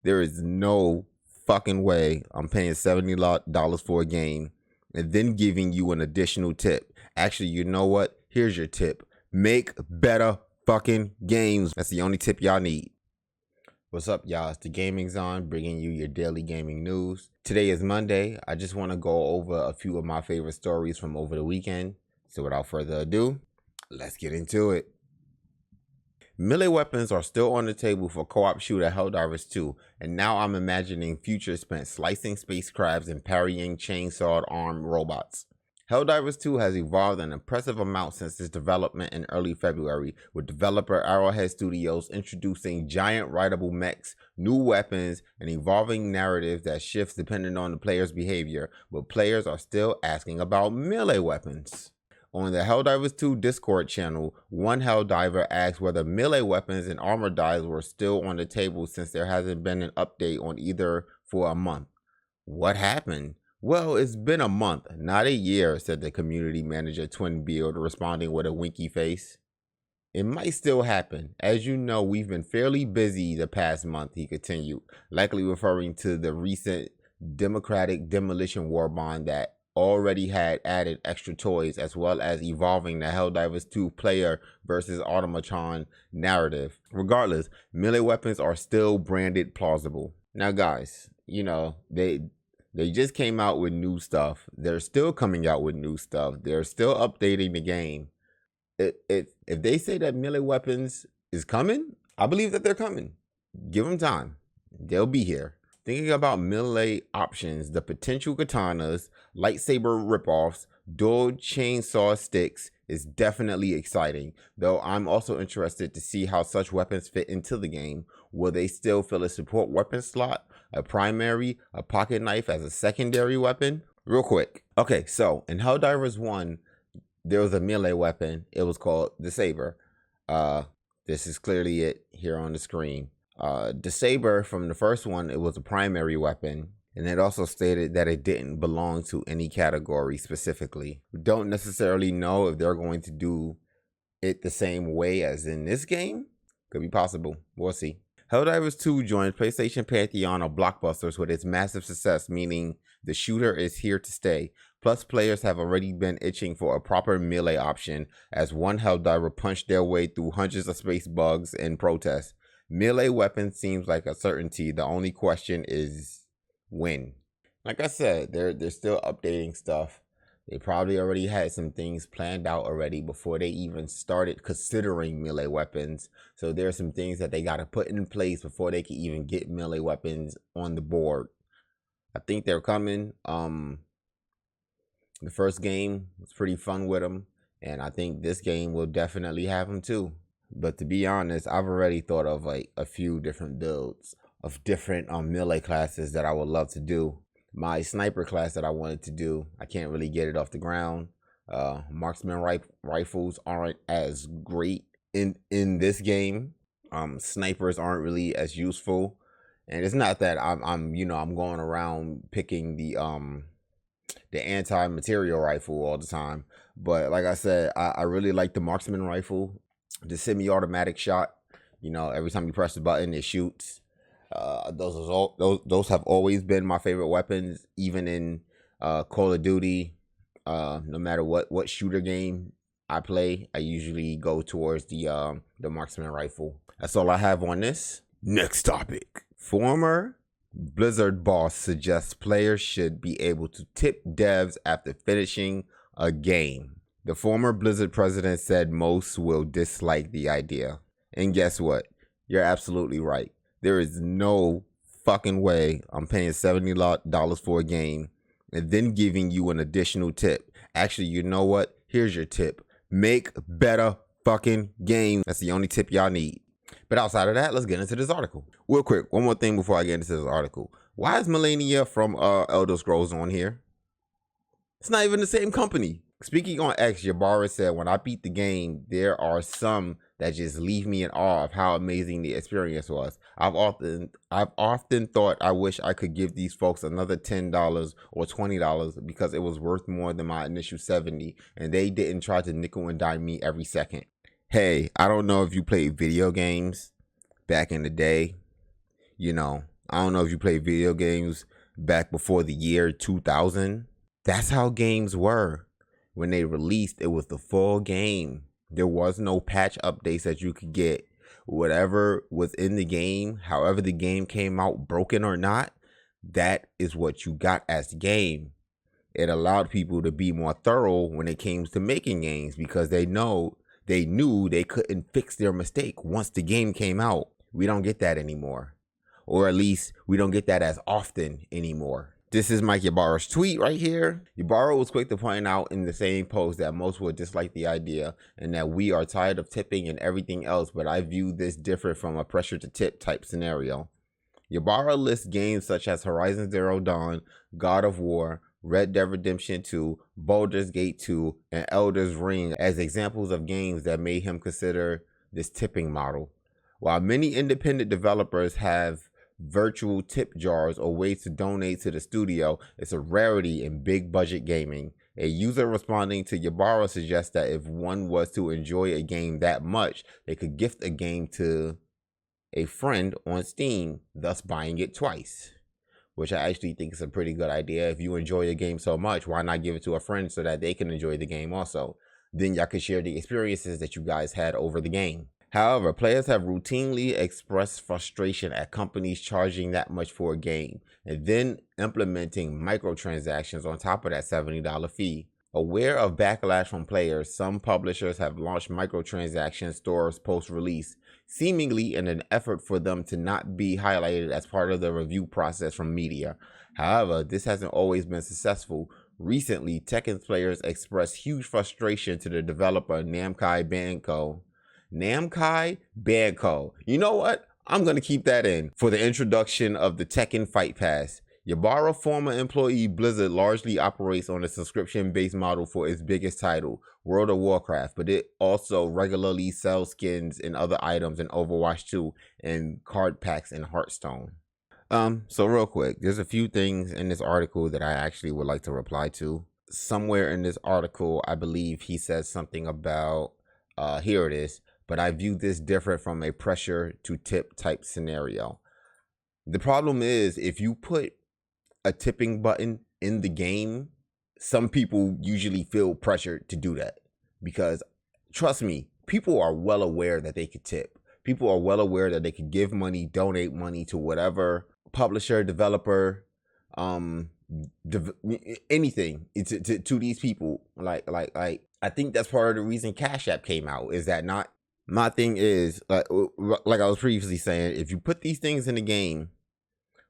There is no fucking way I'm paying $70 for a game and then giving you an additional tip. Actually, you know what? Here's your tip. Make better fucking games. That's the only tip y'all need. What's up, y'all? It's the Gaming Zone, bringing you your daily gaming news. Today is Monday. I just want to go over a few of my favorite stories from over the weekend. So without further ado, let's get into it. Melee weapons are still on the table for co-op shooter HellDivers 2, and now I'm imagining future spent slicing space crabs and parrying chainsawed armed robots. HellDivers 2 has evolved an impressive amount since its development in early February, with developer Arrowhead Studios introducing giant rideable mechs, new weapons, and evolving narratives that shifts depending on the player's behavior, but players are still asking about melee weapons. On the HellDivers 2 Discord channel, one HellDiver asked whether melee weapons and armor dies were still on the table since there hasn't been an update on either for a month. What happened? Well, it's been a month, not a year, said the community manager Twinbeard, responding with a winky face. It might still happen. As you know, we've been fairly busy the past month, he continued, likely referring to the recent Democratic Demolition War bond that already had added extra toys, as well as evolving the HellDivers 2 player versus automaton narrative. Regardless, melee weapons are still branded plausible. Now guys, you know, they just came out with new stuff. They're still coming out with new stuff. They're still updating the game. If they say that melee weapons is coming, I believe that they're coming. Give them time. They'll be here. Thinking about melee options, the potential katanas, lightsaber ripoffs, dual chainsaw sticks is definitely exciting, though I'm also interested to see how such weapons fit into the game. Will they still fill a support weapon slot, a primary, a pocket knife as a secondary weapon? Real quick. Okay, so in HellDivers 1, there was a melee weapon. It was called the saber. This is clearly it here on the screen. The saber from the first one, it was a primary weapon, and it also stated that it didn't belong to any category specifically. We don't necessarily know if they're going to do it the same way as in this game. Could be possible. We'll see. HellDivers 2 joined PlayStation Pantheon of blockbusters with its massive success, meaning the shooter is here to stay. Plus, players have already been itching for a proper melee option, as one HellDiver punched their way through hundreds of space bugs in protest. Melee weapons seems like a certainty. The only question is when. Like I said, they're still updating stuff. They probably already had some things planned out already before they even started considering melee weapons. So there are some things that they got to put in place before they can even get melee weapons on the board. I think they're coming. The first game was pretty fun with them, and I think this game will definitely have them too. But to be honest, I've already thought of like a few different builds of different melee classes that I would love to do. My sniper class that I wanted to do, I can't really get it off the ground. Marksman rifles aren't as great in this game. Snipers aren't really as useful, and it's not that I'm going around picking the anti-material rifle all the time. But like I said, I really like the marksman rifle. The semi-automatic shot, every time you press the button, it shoots. Those have always been my favorite weapons, even in Call of Duty. No matter what shooter game I play, I usually go towards the marksman rifle. That's all I have on this. Next topic. Former Blizzard boss suggests players should be able to tip devs after finishing a game. The former Blizzard president said most will dislike the idea. And guess what? You're absolutely right. There is no fucking way I'm paying $70 for a game and then giving you an additional tip. Actually, you know what? Here's your tip. Make better fucking games. That's the only tip y'all need. But outside of that, let's get into this article. Real quick, one more thing before I get into this article. Why is Melania from Elder Scrolls on here? It's not even the same company. Speaking on X, Jabara said, when I beat the game, there are some that just leave me in awe of how amazing the experience was. I've often thought I wish I could give these folks another $10 or $20 because it was worth more than my initial $70, and they didn't try to nickel and dime me every second. Hey, I don't know if you played video games back in the day. I don't know if you play video games back before the year 2000. That's how games were. When they released, it was the full game. There was no patch updates that you could get. Whatever was in the game, however the game came out, broken or not, that is what you got as the game. It allowed people to be more thorough when it came to making games because they knew they couldn't fix their mistake once the game came out. We don't get that anymore. Or at least we don't get that as often anymore. This is Mike Ybarra's tweet right here. Ybarra was quick to point out in the same post that most would dislike the idea and that we are tired of tipping and everything else, but I view this different from a pressure to tip type scenario. Ybarra lists games such as Horizon Zero Dawn, God of War, Red Dead Redemption 2, Baldur's Gate 2, and Elder's Ring as examples of games that made him consider this tipping model. While many independent developers have virtual tip jars or ways to donate to the studio, it's a rarity in big budget gaming. A user responding to Ybarra suggests that if one was to enjoy a game that much, they could gift a game to a friend on Steam, thus buying it twice. Which I actually think is a pretty good idea. If you enjoy a game so much, why not give it to a friend so that they can enjoy the game also? Then y'all can share the experiences that you guys had over the game. However, players have routinely expressed frustration at companies charging that much for a game and then implementing microtransactions on top of that $70 fee. Aware of backlash from players, some publishers have launched microtransaction stores post-release, seemingly in an effort for them to not be highlighted as part of the review process from media. However, this hasn't always been successful. Recently, Tekken players expressed huge frustration to the developer Namco Bandai. Namco Bandai. You know what? I'm going to keep that in for the introduction of the Tekken Fight Pass. Ybarra, former employee Blizzard, largely operates on a subscription-based model for its biggest title, World of Warcraft, but it also regularly sells skins and other items in Overwatch 2 and card packs in Hearthstone. So real quick, there's a few things in this article that I actually would like to reply to. Somewhere in this article, I believe he says something about, here it is, but I view this different from a pressure to tip type scenario. The problem is if you put a tipping button in the game, some people usually feel pressured to do that because, trust me, people are well aware that they could tip. People are well aware that they could give money, donate money to whatever publisher, developer, anything to these people. Like I think that's part of the reason Cash App came out. Is that not? My thing is like I was previously saying, if you put these things in the game,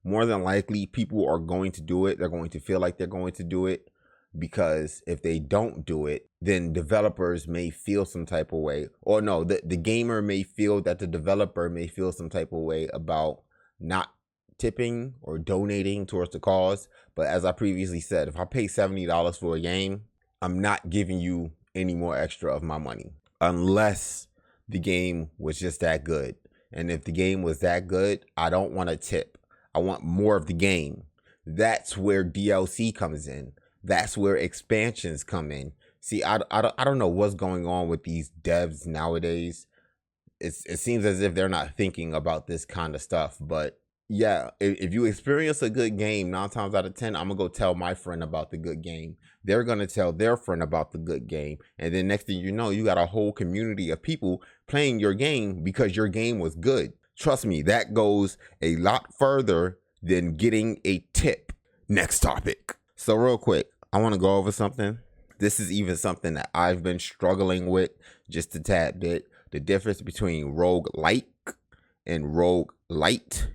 more than likely people are going to do it. They're going to feel like they're going to do it because if they don't do it, then developers may feel some type of way. Or no, the gamer may feel that the developer may feel some type of way about not tipping or donating towards the cause. But as I previously said, if I pay $70 for a game, I'm not giving you any more extra of my money unless the game was just that good. And if the game was that good, I don't want to tip. I want more of the game. That's where DLC comes in. That's where expansions come in. See, I don't know what's going on with these devs nowadays. It seems as if they're not thinking about this kind of stuff. But yeah, if you experience a good game, 9 times out of 10, I'm going to go tell my friend about the good game. They're going to tell their friend about the good game. And then next thing you know, you got a whole community of people playing your game because your game was good. Trust me, that goes a lot further than getting a tip. Next topic. So real quick, I want to go over something. This is even something that I've been struggling with just a tad bit. The difference between Roguelike and Roguelite.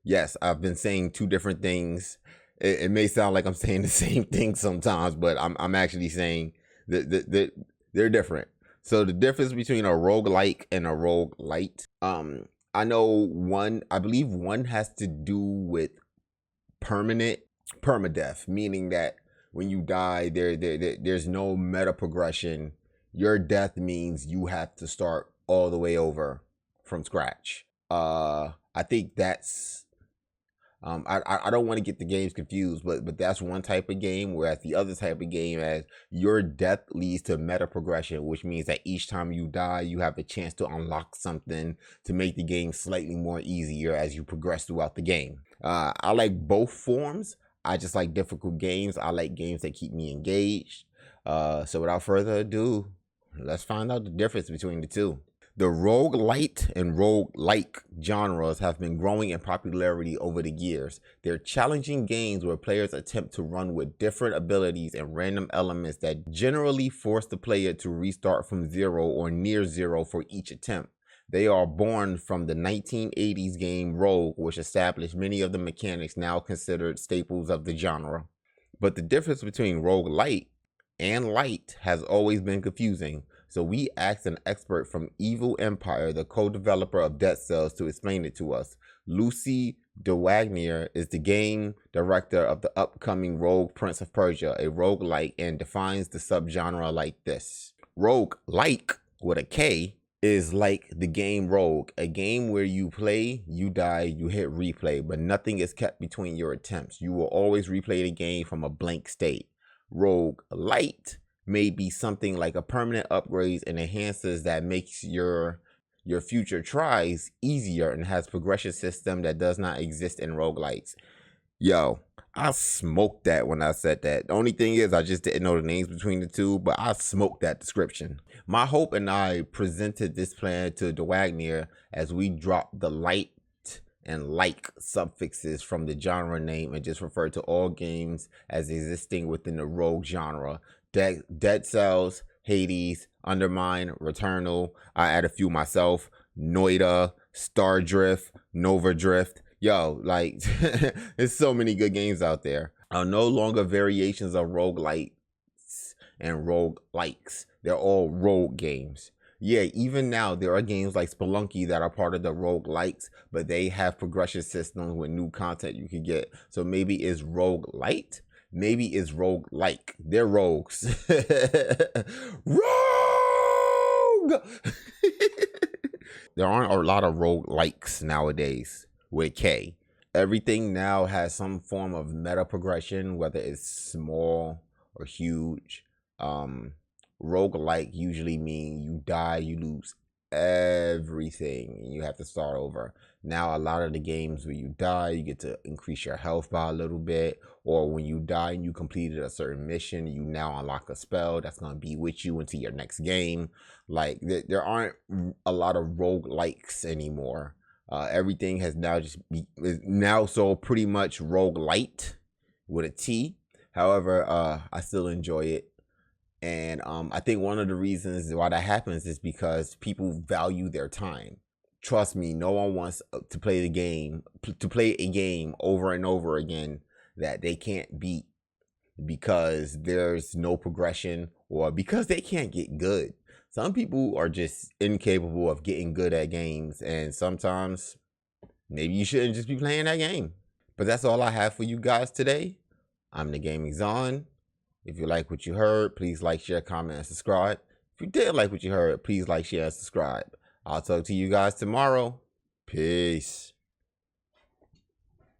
Yes, I've been saying two different things. It may sound like I'm saying the same thing sometimes, but I'm actually saying that they're different. So the difference between a roguelike and a roguelite, I know I believe one has to do with permadeath, meaning that when you die, there's no meta progression. Your death means you have to start all the way over from scratch. I think that's I don't want to get the games confused, but that's one type of game, whereas the other type of game, as your death leads to meta progression, which means that each time you die, you have a chance to unlock something to make the game slightly more easier as you progress throughout the game. I like both forms. I just like difficult games. I like games that keep me engaged. So without further ado, let's find out the difference between the two. The roguelite and roguelike genres have been growing in popularity over the years. They're challenging games where players attempt to run with different abilities and random elements that generally force the player to restart from zero or near zero for each attempt. They are born from the 1980s game Rogue, which established many of the mechanics now considered staples of the genre. But the difference between roguelite and lite has always been confusing. So we asked an expert from Evil Empire, the co-developer of Dead Cells, to explain it to us. Lucy DeWagner is the game director of the upcoming Rogue Prince of Persia, a roguelike, and defines the subgenre like this. Roguelike, with a K, is like the game Rogue, a game where you play, you die, you hit replay, but nothing is kept between your attempts. You will always replay the game from a blank state. Roguelite may be something like a permanent upgrades and enhances that makes your future tries easier and has progression system that does not exist in roguelites. Yo, I smoked that when I said that. The only thing is I just didn't know the names between the two, but I smoked that description. My hope and I presented this plan to DeWagner as we dropped the lite and like suffixes from the genre name and just refer to all games as existing within the rogue genre. Dead Cells, Hades, Undermine, Returnal. I add a few myself. Noida, Stardrift, Nova Drift. Yo, like, there's so many good games out there. Are no longer variations of roguelites and roguelikes. They're all rogue games. Yeah, even now there are games like Spelunky that are part of the roguelikes, but they have progression systems with new content you can get. So maybe it's roguelite, maybe it's roguelike. They're rogues. Rogue! There aren't a lot of roguelikes nowadays with K. Everything now has some form of meta progression, whether it's small or huge. Roguelike usually mean you die, you lose everything, and you have to start over. Now, a lot of the games where you die, you get to increase your health by a little bit, or when you die and you completed a certain mission, you now unlock a spell that's going to be with you into your next game. Like, there aren't a lot of roguelikes anymore. Everything has now so pretty much roguelite with a T. However, I still enjoy it. And I think one of the reasons why that happens is because people value their time. Trust me, no one wants to play a game over and over again that they can't beat because there's no progression or because they can't get good. Some people are just incapable of getting good at games, and sometimes maybe you shouldn't just be playing that game. But that's all I have for you guys today. I'm the Gaming Zon. If you like what you heard, please like, share, comment, and subscribe. If you did like what you heard, please like, share, and subscribe. I'll talk to you guys tomorrow. Peace.